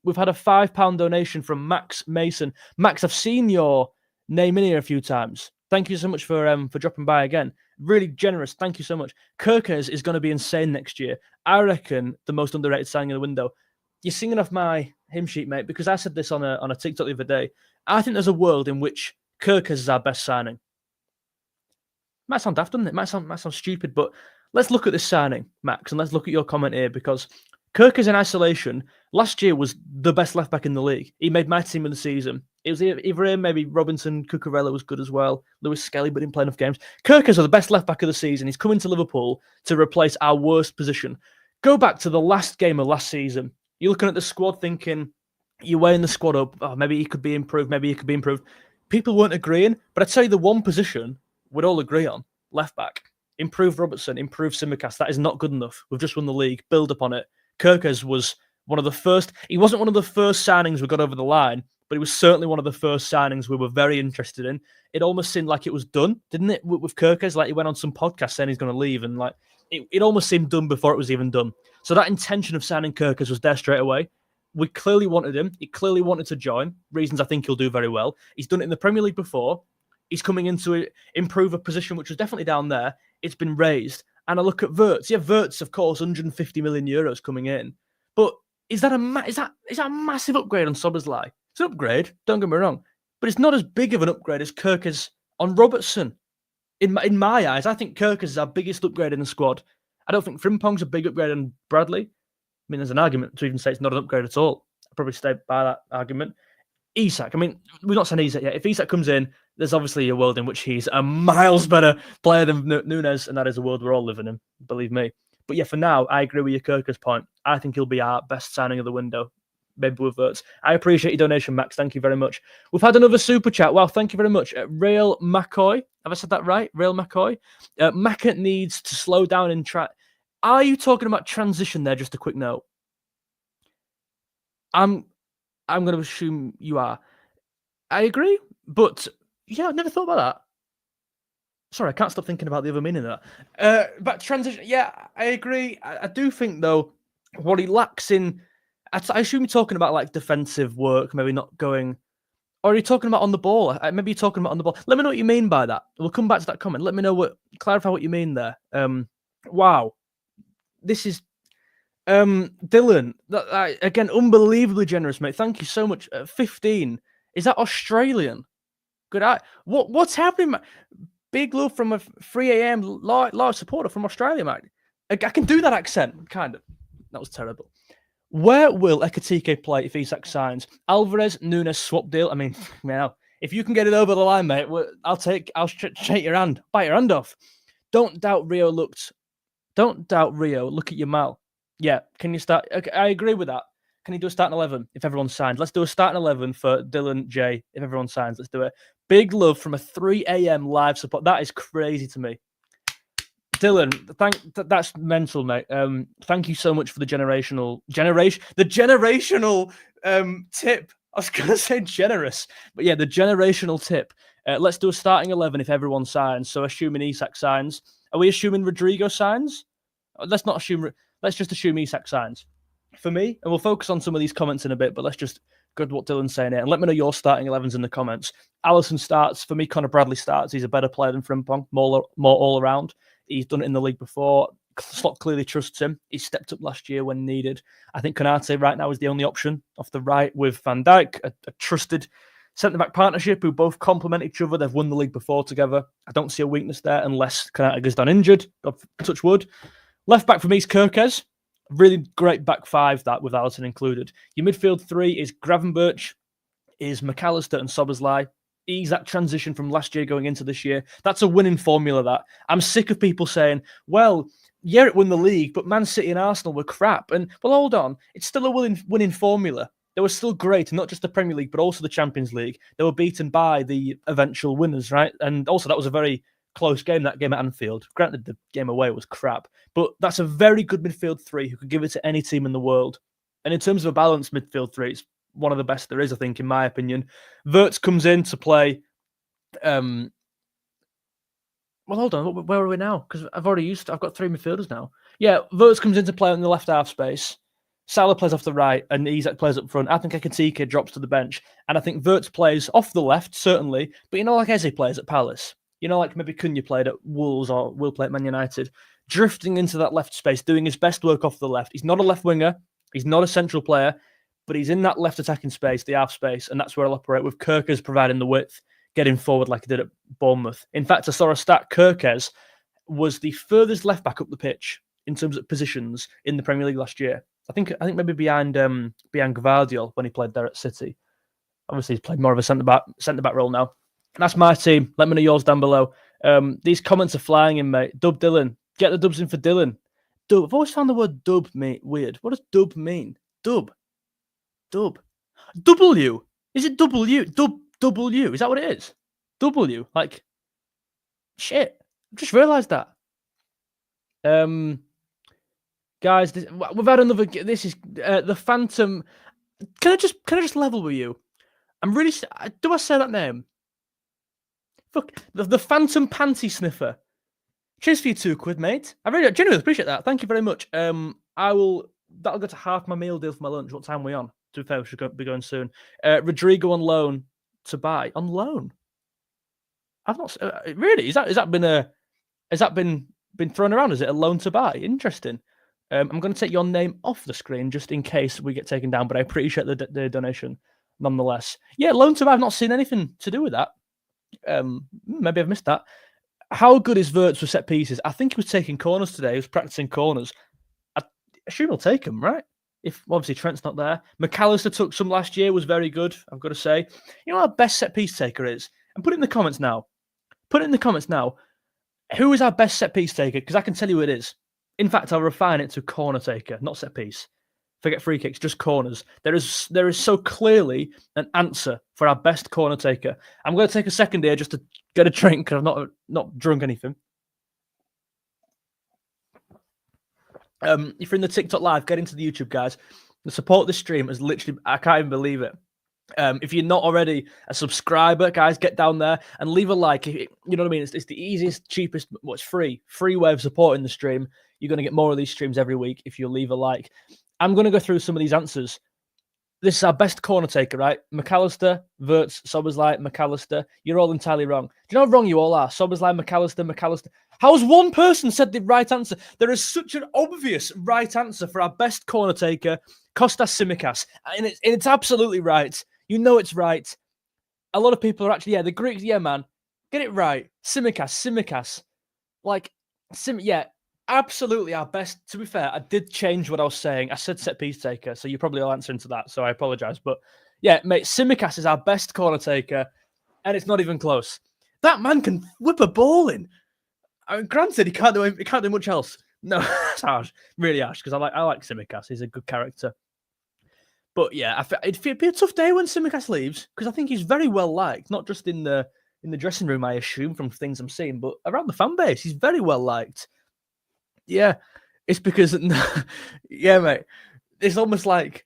We've had a £5 donation from Max Mason. Max, I've seen your name in here a few times. Thank you so much for dropping by again. Really generous. Thank you so much. Kirkus is going to be insane next year. I reckon the most underrated signing in the window. You're singing off my hymn sheet, mate, because I said this on a TikTok the other day. I think there's a world in which Kirkus is our best signing. Might sound daft, doesn't it? Might sound stupid, but let's look at this signing, Max, and let's look at your comment here, because Kirkus in isolation last year was the best left back in the league. He made my team of the season. It was either him, maybe Robinson, Cucurella was good as well. Lewis Skelly, but didn't play enough games. Kirkus was the best left back of the season. He's coming to Liverpool to replace our worst position. Go back to the last game of last season. You're looking at the squad thinking, you're weighing the squad up. Oh, maybe he could be improved. Maybe he could be improved. People weren't agreeing, but I'd say the one position we'd all agree on, left back. Improve Robertson, improve Tsimikas. That is not good enough. We've just won the league. Build upon it. Kirkus was one of the first. He wasn't one of the first signings we got over the line, but he was certainly one of the first signings we were very interested in. It almost seemed like it was done, didn't it, with Kirkus? Like he went on some podcast saying he's going to leave, and like it almost seemed done before it was even done. So that intention of signing Kirkus was there straight away. We clearly wanted him. He clearly wanted to join. Reasons I think he'll do very well. He's done it in the Premier League before. He's coming into improve a position which was definitely down there. It's been raised. And I look at Wirtz. Yeah, Wirtz, of course, 150 million euros coming in. But is that a massive upgrade on Szoboszlai? It's an upgrade, don't get me wrong. But it's not as big of an upgrade as Kirkus on Robertson. In my eyes, I think Kirkus is our biggest upgrade in the squad. I don't think Frimpong's a big upgrade on Bradley. I mean, there's an argument to even say it's not an upgrade at all. I'll probably stay by that argument. Isak, I mean, we've not seen Isak yet. If Isak comes in, there's obviously a world in which he's a miles better player than Nunes, and that is a world we're all living in, believe me. But yeah, for now, I agree with your Kirkus point. I think he'll be our best signing of the window, maybe with Wirtz. I appreciate your donation, Max. Thank you very much. We've had another super chat. Wow, thank you very much. Rail McCoy. Have I said that right? Rail McCoy. Macca needs to slow down and try. Are you talking about transition there? Just a quick note. I'm going to assume you are. I agree, but yeah, I never thought about that. Sorry, I can't stop thinking about the other meaning of that. But transition, yeah, I agree. I do think, though, what he lacks in... I assume you're talking about, like, defensive work, maybe not going... Or are you talking about on the ball? Maybe you're talking about on the ball. Let me know what you mean by that. We'll come back to that comment. Let me know clarify what you mean there. Wow. This is... Dylan, again, unbelievably generous, mate. Thank you so much. 15. Is that Australian? Good eye. What's happening, mate? Big love from a 3 a.m. large supporter from Australia, mate. I can do that accent, kind of. That was terrible. Where will Ekitike play if Isak signs? Alvarez, Nunes swap deal. I mean, now if you can get it over the line, mate, I'll shake your hand, bite your hand off. Don't doubt Rio. Look at your Mal. Yeah, can you start? Okay, I agree with that. Can you do a starting 11 if everyone signs? Let's do a starting 11 for Dylan J if everyone signs. Let's do it. Big love from a 3 a.m. live support. That is crazy to me. Dylan, that's mental, mate. Thank you so much for the generational tip. I was gonna say generous, but yeah, the generational tip. Let's do a starting 11 if everyone signs. So assuming Isak signs, are we assuming Rodrigo signs? Let's not assume. Let's just assume Isak signs. For me, and we'll focus on some of these comments in a bit, but let's just go to what Dylan's saying here. And let me know your starting 11s in the comments. Allison starts. For me, Connor Bradley starts. He's a better player than Frimpong, more all around. He's done it in the league before. Slot clearly trusts him. He stepped up last year when needed. I think Konate right now is the only option off the right with Van Dijk, a trusted centre-back partnership who both complement each other. They've won the league before together. I don't see a weakness there unless Konate goes down injured. Touch wood. Left back for me is Kirkes. Really great back five, that with Alisson included. Your midfield three is Gravenberch, is McAllister and Szoboszlai. Ease that transition from last year going into this year. That's a winning formula, that. I'm sick of people saying, well, yeah, it won the league, but Man City and Arsenal were crap. And, well, hold on. It's still a winning formula. They were still great, not just the Premier League, but also the Champions League. They were beaten by the eventual winners, right? And also that was a very close game, that game at Anfield. Granted, the game away was crap, but that's a very good midfield three who could give it to any team in the world. And in terms of a balanced midfield three, it's one of the best there is, I think, in my opinion. Wirtz comes in to play. Well, hold on. Where are we now? Because I've got three midfielders now. Yeah, Wirtz comes in to play in the left half space. Salah plays off the right, and Isak plays up front. I think Ekitike drops to the bench, and I think Wirtz plays off the left, certainly. But like Eze plays at Palace. Like maybe Cunha played at Wolves or will play at Man United, drifting into that left space, doing his best work off the left. He's not a left winger. He's not a central player, but he's in that left attacking space, the half space, and that's where I'll operate with Kirkes providing the width, getting forward like he did at Bournemouth. In fact, I saw a stat, Kirkes was the furthest left back up the pitch in terms of positions in the Premier League last year. I think maybe behind Gvardiol when he played there at City. Obviously, he's played more of a centre back role now. That's my team. Let me know yours down below. These comments are flying in, mate. Dub Dylan. Get the dubs in for Dylan. Dub. I've always found the word dub, mate, weird. What does dub mean? Dub. W. Is it W? W. Is that what it is? W. Like, shit. I just realised that. Guys, we've had another. This is the Phantom. Can I just level with you? I'm really. Do I say that name? Fuck the Phantom Panty Sniffer. Cheers for you £2, mate. I really genuinely appreciate that. Thank you very much. That'll go to half my meal deal for my lunch. What time are we on? To be fair, we should be going soon. Rodrigo on loan to buy. On loan? I've not really. Has that been thrown around? Is it a loan to buy? Interesting. I'm going to take your name off the screen just in case we get taken down, but I appreciate the donation nonetheless. Yeah, loan to buy. I've not seen anything to do with that. Maybe I've missed that. How good is Wirtz with set pieces? I think he was taking corners today. He was practicing corners. I assume he'll take them, right? If obviously Trent's not there. McAllister took some last year, was very good, I've got to say. You know what our best set piece taker is? And put it in the comments now. Who is our best set piece taker? Because I can tell you who it is. In fact, I'll refine it to corner taker, not set piece. Forget free kicks, just corners. There is so clearly an answer for our best corner taker. I'm going to take a second here just to get a drink because I've not drunk anything. If you're in the TikTok live, get into the YouTube, guys. The support this stream is literally, I can't even believe it. If you're not already a subscriber, guys, get down there and leave a like. You know what I mean? It's the easiest, cheapest, it's free way of supporting the stream. You're going to get more of these streams every week if you leave a like. I'm going to go through some of these answers. This is our best corner taker, right? McAllister, Wirtz, Szoboszlai, McAllister. You're all entirely wrong. Do you know how wrong you all are? Szoboszlai, McAllister. How's one person said the right answer? There is such an obvious right answer for our best corner taker, Kostas Tsimikas. And it's absolutely right. You know it's right. A lot of people are actually, the Greeks, man. Get it right. Tsimikas. Absolutely our best. To be fair, I did change what I was saying. I said set piece taker, so you're probably all answering to that, so I apologise. But yeah, mate, Tsimikas is our best corner taker, and it's not even close. That man can whip a ball in. I mean, granted, he can't do much else. No, that's harsh. Really harsh, because I like Tsimikas. He's a good character. But yeah, it'd be a tough day when Tsimikas leaves, because I think he's very well liked, not just in the dressing room, I assume, from things I'm seeing, but around the fan base. He's very well liked. Yeah, it's because, yeah, mate, it's almost like,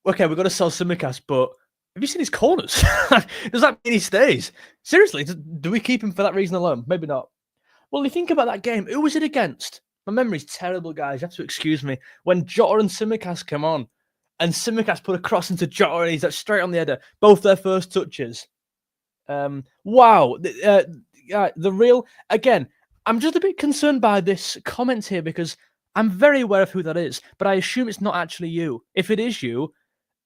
okay, we've got to sell Tsimikas, but have you seen his corners? Does that mean he stays? Seriously, do we keep him for that reason alone? Maybe not. Well, you think about that game. Who was it against? My memory's terrible, guys. You have to excuse me. When Jota and Tsimikas came on, and Tsimikas put a cross into Jota, and he's straight on the header. Both their first touches. Wow. The real... Again, I'm just a bit concerned by this comment here, because I'm very aware of who that is, but I assume it's not actually you. If it is you,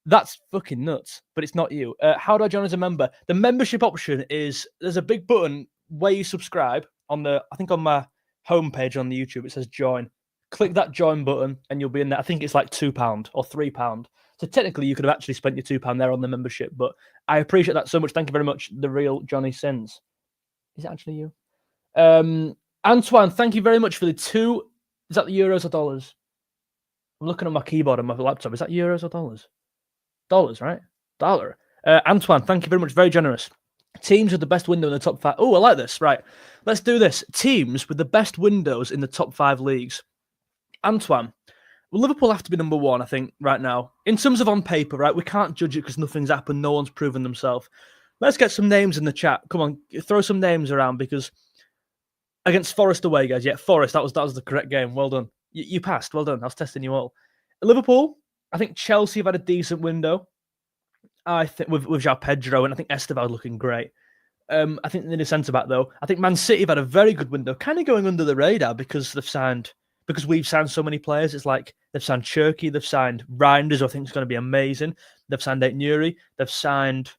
that's fucking nuts, but it's not you. How do I join as a member? The membership option is, there's a big button where you subscribe on I think on my homepage on the YouTube, it says join. Click that join button and you'll be in there. I think it's like £2 or £3. So technically you could have actually spent your £2 there on the membership, but I appreciate that so much. Thank you very much, the real Johnny Sins. Is it actually you? Antoine, thank you very much for the 2. Is that the euros or dollars? I'm looking at my keyboard on my laptop. Is that euros or dollars? Dollars, right? Dollar. Antoine, thank you very much. Very generous. Teams with the best window in the top 5. Oh, I like this. Right. Let's do this. Teams with the best windows in the top 5 leagues. Antoine, well, Liverpool have to be number 1, I think, right now. In terms of on paper, right? We can't judge it because nothing's happened. No one's proven themselves. Let's get some names in the chat. Come on, throw some names around, because against Forest away, guys. Yeah, Forest, that was the correct game. Well done. You passed. Well done. I was testing you all. Liverpool, I think Chelsea have had a decent window. I think with João Pedro, and I think Estevao looking great. I think they need a centre-back, though. I think Man City have had a very good window, kind of going under the radar because we've signed so many players. It's like they've signed Cherky, they've signed Reinders, who I think is going to be amazing. They've signed Nuri, they've signed...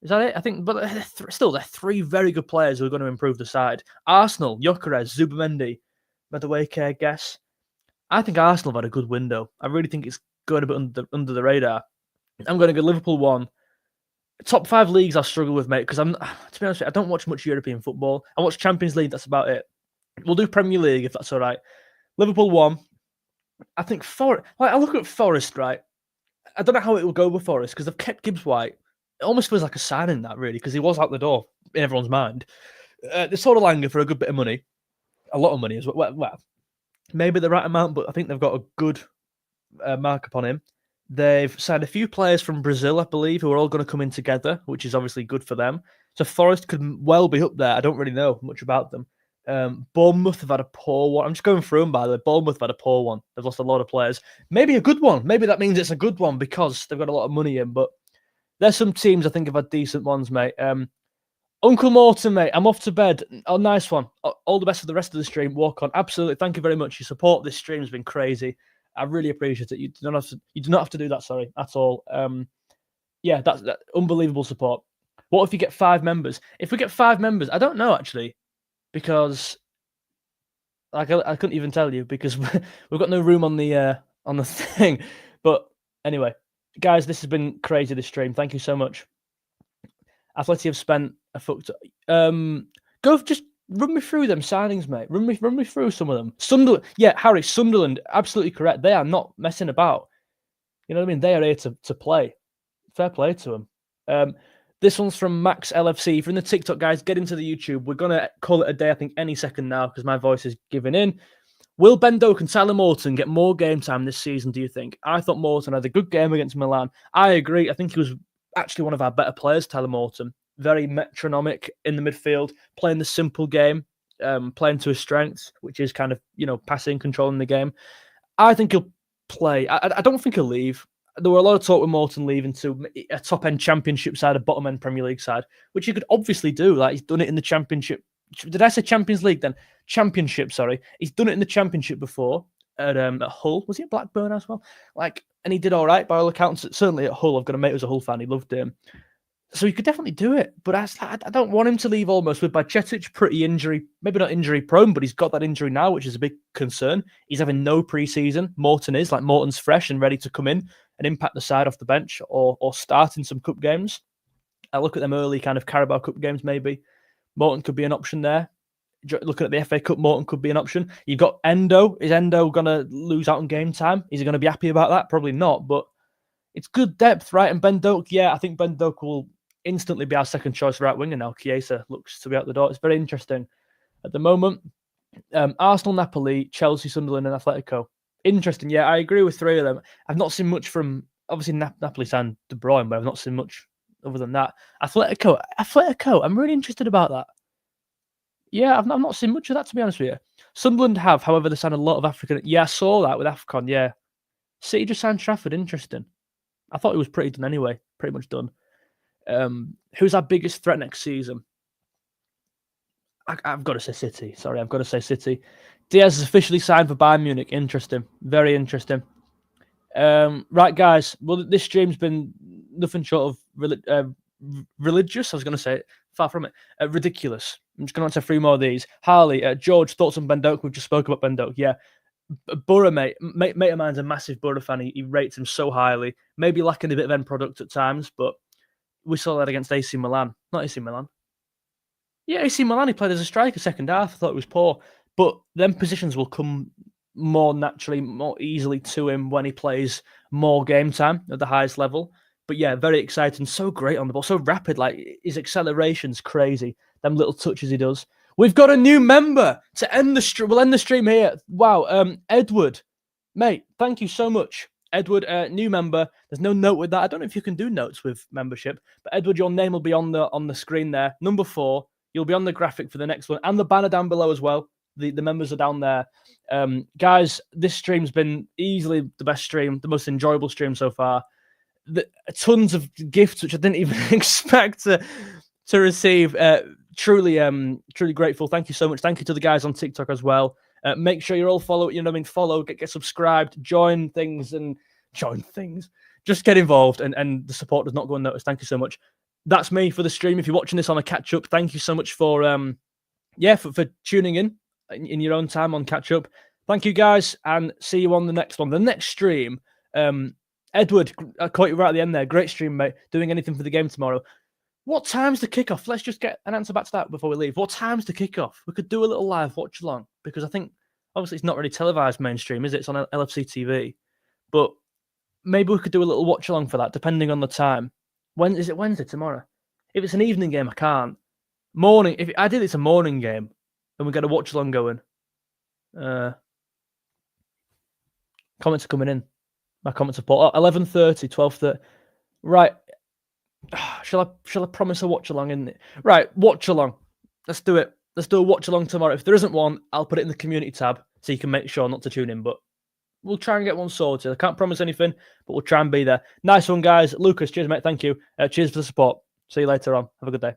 Is that it? I think, but still, they're 3 very good players who are going to improve the side. Arsenal, Gyökeres, Zubamendi, Madueke, I guess. I think Arsenal have had a good window. I really think it's going a bit under the radar. I'm going to go Liverpool 1. Top 5 leagues I'll struggle with, mate, because to be honest with you, I don't watch much European football. I watch Champions League, that's about it. We'll do Premier League if that's all right. Liverpool 1. I think Forest... I look at Forest, right? I don't know how it will go with Forest, because they've kept Gibbs White. It almost feels like a signing that, really, because he was out the door in everyone's mind. They sold Elanga for a good bit of money. A lot of money as well. Well, maybe the right amount, but I think they've got a good markup on him. They've signed a few players from Brazil, I believe, who are all going to come in together, which is obviously good for them. So Forest could well be up there. I don't really know much about them. Bournemouth have had a poor one. I'm just going through them, by the way. Bournemouth have had a poor one. They've lost a lot of players. Maybe a good one. Maybe that means it's a good one because they've got a lot of money in. But there's some teams I think have had decent ones, mate. Uncle Morton, mate, I'm off to bed. Oh, nice one. All the best for the rest of the stream. Walk on. Absolutely. Thank you very much. Your support this stream has been crazy. I really appreciate it. You do not have to do that, sorry, at all. Yeah, that's unbelievable support. What if you get 5 members? If we get 5 members, I don't know, actually, because I couldn't even tell you because we've got no room on the thing. But anyway, guys, this has been crazy, this stream. Thank you so much. Atleti have spent a fuck. Just run me through them signings, mate. Run me through some of them. Sunderland, yeah, Harry, Sunderland, absolutely correct. They are not messing about. You know what I mean? They are here to play. Fair play to them. This one's from Max LFC. If you're in the TikTok, guys, get into the YouTube. We're going to call it a day, I think, any second now because my voice is giving in. Will Ben Doak and Tyler Morton get more game time this season, do you think? I thought Morton had a good game against Milan. I agree. I think he was actually one of our better players, Tyler Morton. Very metronomic in the midfield, playing the simple game, playing to his strengths, which is kind of, passing, controlling the game. I think he'll play. I don't think he'll leave. There were a lot of talk with Morton leaving to a top-end championship side, a bottom-end Premier League side, which he could obviously do. Like, he's done it in the championship. Did I say Champions League then? Championship, sorry. He's done it in the championship before at Hull. Was he at Blackburn as well? And he did all right by all accounts. Certainly at Hull. I've got a mate who's a Hull fan. He loved him. So he could definitely do it. But I don't want him to leave almost with Bajcetic pretty injury, maybe not injury prone, but he's got that injury now, which is a big concern. He's having no pre-season. Morton is. Morton's fresh and ready to come in and impact the side off the bench or start in some cup games. I look at them early kind of Carabao Cup games maybe. Morton could be an option there. looking at the FA Cup, Morton could be an option. You've got Endo. Is Endo going to lose out on game time? Is he going to be happy about that? Probably not, but it's good depth, right? And Ben Doak, yeah, I think Ben Doak will instantly be our second choice right winger now. Chiesa looks to be out the door. It's very interesting at the moment. Arsenal, Napoli, Chelsea, Sunderland, and Atletico. Interesting. Yeah, I agree with three of them. I've not seen much from, obviously, Napoli signed De Bruyne, but I've not seen much other than that. Atletico, I'm really interested about that. Yeah, I've not seen much of that, to be honest with you. Sunderland have, however, they signed a lot of African. Yeah, I saw that with AFCON, yeah. City just signed Trafford, interesting. I thought it was pretty done anyway, pretty much done. Who's our biggest threat next season? I've got to say City. Sorry, I've got to say City. Diaz is officially signed for Bayern Munich. Interesting. Very interesting. Right, guys. Well, this stream's been nothing short of religious. I was going to say it. Far from it. Ridiculous. I'm just going to answer three more of these. Harley, George, thoughts on Ben Doak? We've just spoke about Ben Doak. Yeah. Borough, mate of mine's a massive Borough fan. He rates him so highly. Maybe lacking a bit of end product at times, but we saw that against AC Milan. Not AC Milan. Yeah, AC Milan, he played as a striker second half. I thought it was poor. But then positions will come more naturally, more easily to him when he plays more game time at the highest level. But yeah, very exciting. So great on the ball. So rapid. Like, his acceleration's crazy. Them little touches he does. We've got a new member to end the stream. We'll end the stream here. Wow. Edward, mate, thank you so much. Edward, new member. There's no note with that. I don't know if you can do notes with membership. But Edward, your name will be on the screen there. Number 4. You'll be on the graphic for the next one. And the banner down below as well. The members are down there. Guys, this stream's been easily the best stream, the most enjoyable stream so far. Tons of gifts, which I didn't even expect to receive. Truly grateful. Thank you so much. Thank you to the guys on TikTok as well. Make sure you're all follow, get subscribed, join things. Just get involved, and the support does not go unnoticed. Thank you so much. That's me for the stream. If you're watching this on a catch up, thank you so much for for tuning in your own time on catch up. Thank you guys, and see you on the next one. The next stream. Edward, I caught you right at the end there. Great stream, mate. Doing anything for the game tomorrow. What time's the kickoff? Let's just get an answer back to that before we leave. What time's the kickoff? We could do a little live watch along, because I think obviously it's not really televised mainstream, is it? It's on LFC TV, but maybe we could do a little watch along for that, depending on the time. When is it? Wednesday tomorrow? If it's an evening game, I can't. Morning. If I did, it's a morning game, then we get a watch along going. Comments are coming in. My comments are put 11:30, 12:30. Right. Shall I promise a watch along in it? Right, watch along. Let's do it. Let's do a watch along tomorrow. If there isn't one, I'll put it in the community tab so you can make sure not to tune in. But we'll try and get one sorted. I can't promise anything, but we'll try and be there. Nice one, guys. Lucas, cheers, mate. Thank you. Cheers for the support. See you later on. Have a good day.